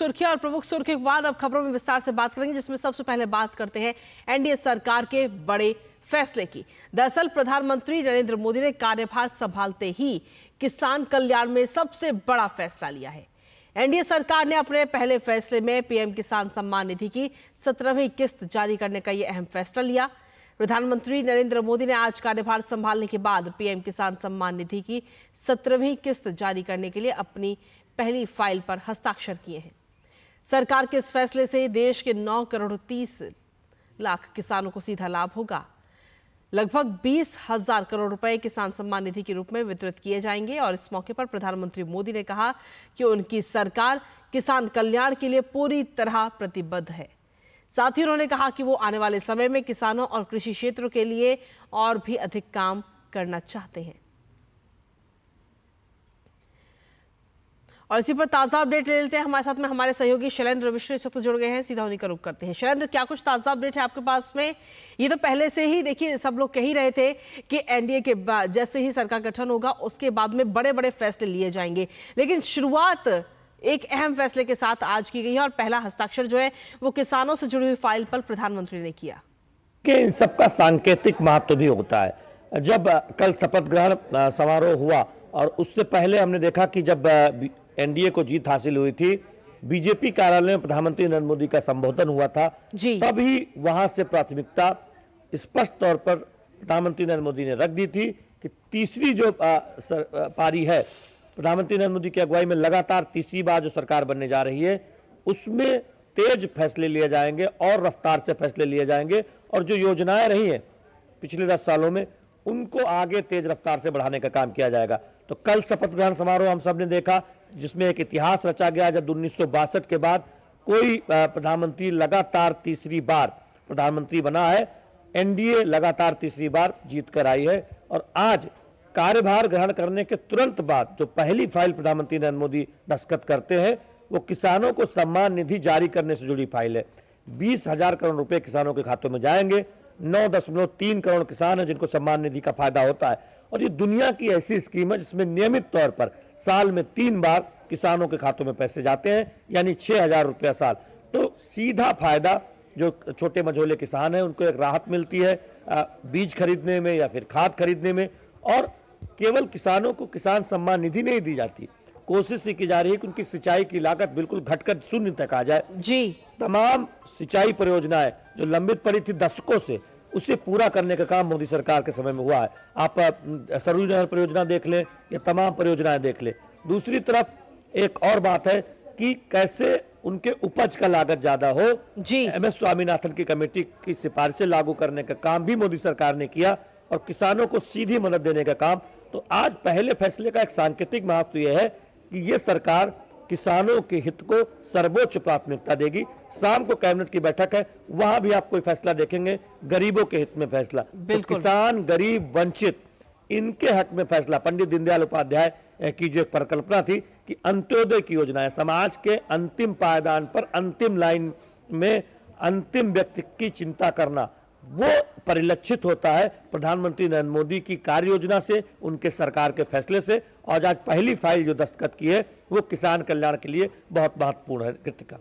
सुर्खियां और प्रमुख सुर्खियों के बाद अब खबरों में विस्तार से बात करेंगे, जिसमें सबसे पहले बात करते हैं एनडीए सरकार के बड़े फैसले की। दरअसल प्रधानमंत्री नरेंद्र मोदी ने कार्यभार संभालते ही किसान कल्याण में सबसे बड़ा फैसला लिया है। एनडीए सरकार ने अपने पहले फैसले में पीएम किसान सम्मान निधि की 17वीं किस्त जारी करने का यह अहम फैसला लिया। प्रधानमंत्री नरेंद्र मोदी ने आज कार्यभार संभालने के बाद पीएम किसान सम्मान निधि की 17वीं किस्त जारी करने के लिए अपनी पहली फाइल पर हस्ताक्षर किए हैं। सरकार के इस फैसले से देश के 9 करोड़ 30 लाख किसानों को सीधा लाभ होगा। लगभग 20,000 करोड़ रुपए किसान सम्मान निधि के रूप में वितरित किए जाएंगे और इस मौके पर प्रधानमंत्री मोदी ने कहा कि उनकी सरकार किसान कल्याण के लिए पूरी तरह प्रतिबद्ध है। साथ ही उन्होंने कहा कि वो आने वाले समय में किसानों और कृषि क्षेत्रों के लिए और भी अधिक काम करना चाहते हैं। और इसी पर ताजा अपडेट ले लेते हैं। हमारे साथ में हमारे सहयोगी शैलेंद्र मिश्र इस वक्त जुड़ गए हैं, सीधा उन्हीं का रुख करते हैं। शैलेंद्र, क्या कुछ ताजा अपडेट है आपके पास में? ये तो पहले से ही देखिए सब लोग कह ही रहे थे कि एनडीए के बाद जैसे ही सरकार गठन होगा उसके बाद में बड़े बड़े फैसले लिए जाएंगे, लेकिन शुरुआत एक अहम फैसले के साथ आज की गई है और पहला हस्ताक्षर जो है वो किसानों से जुड़ी हुई फाइल पर प्रधानमंत्री ने किया। कि इन सबका सांकेतिक महत्व भी होता है। जब कल शपथ ग्रहण समारोह हुआ और उससे पहले हमने देखा कि जब एनडीए को जीत हासिल हुई थी, बीजेपी कार्यालय में प्रधानमंत्री नरेंद्र मोदी का संबोधन हुआ था, तभी वहां से प्राथमिकता स्पष्ट तौर पर प्रधानमंत्री नरेंद्र मोदी ने रख दी थी कि तीसरी जो पारी है प्रधानमंत्री नरेंद्र मोदी की अगुवाई में लगातार तीसरी बार जो सरकार बनने जा रही है उसमें तेज फैसले लिए जाएंगे और रफ्तार से फैसले लिए जाएंगे और जो योजनाएं रही हैं पिछले 10 सालों में उनको आगे तेज रफ्तार से बढ़ाने का काम किया जाएगा। तो कल शपथ ग्रहण समारोह हम सब ने देखा जिसमें एक इतिहास रचा गया, जब 1962 के बाद कोई प्रधानमंत्री लगातार तीसरी बार प्रधानमंत्री बना है। एनडीए लगातार तीसरी बार जीत कर आई है और आज कार्यभार ग्रहण करने के तुरंत बाद जो पहली फाइल प्रधानमंत्री नरेंद्र मोदी दस्तखत करते हैं वो किसानों को सम्मान निधि जारी करने से जुड़ी फाइल है। 20,000 करोड़ रुपए किसानों के खातों में जाएंगे। 9.3 करोड़ किसान हैं जिनको सम्मान निधि का फायदा होता है और ये दुनिया की ऐसी स्कीम है जिसमें नियमित तौर पर साल में 3 बार किसानों के खातों में पैसे जाते हैं, यानी 6,000 रुपया साल। तो सीधा फायदा जो छोटे मझोले किसान हैं उनको एक राहत मिलती है बीज खरीदने में या फिर खाद खरीदने में। और केवल किसानों को किसान सम्मान निधि नहीं दी जाती, कोशिश की जा रही है कि उनकी सिंचाई की लागत बिल्कुल घटकर 0 तक आ जाए। जी, तमाम सिंचाई परियोजनाएं जो लंबित पड़ी थी दशकों से, उसे पूरा करने का काम मोदी सरकार के समय में हुआ है। आप सरयू नहर परियोजना देख लें या तमाम परियोजनाएं देख लें। दूसरी तरफ एक और बात है कि कैसे उनके उपज का लागत ज्यादा हो। एमएस स्वामीनाथन की कमेटी की सिफारिशें लागू करने का काम भी मोदी सरकार ने किया और किसानों को सीधी मदद देने का काम। तो आज पहले फैसले का एक सांकेतिक महत्व यह है कि ये सरकार किसानों के हित को सर्वोच्च प्राथमिकता देगी। शाम को कैबिनेट की बैठक है, वहां भी आप कोई फैसला देखेंगे गरीबों के हित में फैसला। तो किसान, गरीब, वंचित, इनके हक में फैसला। पंडित दीनदयाल उपाध्याय की जो एक परिकल्पना थी कि अंत्योदय की योजना है, समाज के अंतिम पायदान पर अंतिम लाइन में अंतिम व्यक्ति की चिंता करना, वो परिलक्षित होता है प्रधानमंत्री नरेंद्र मोदी की कार्य योजना से, उनके सरकार के फैसले से। और आज पहली फाइल जो दस्तखत की है वो किसान कल्याण के लिए बहुत महत्वपूर्ण है। कृतिका।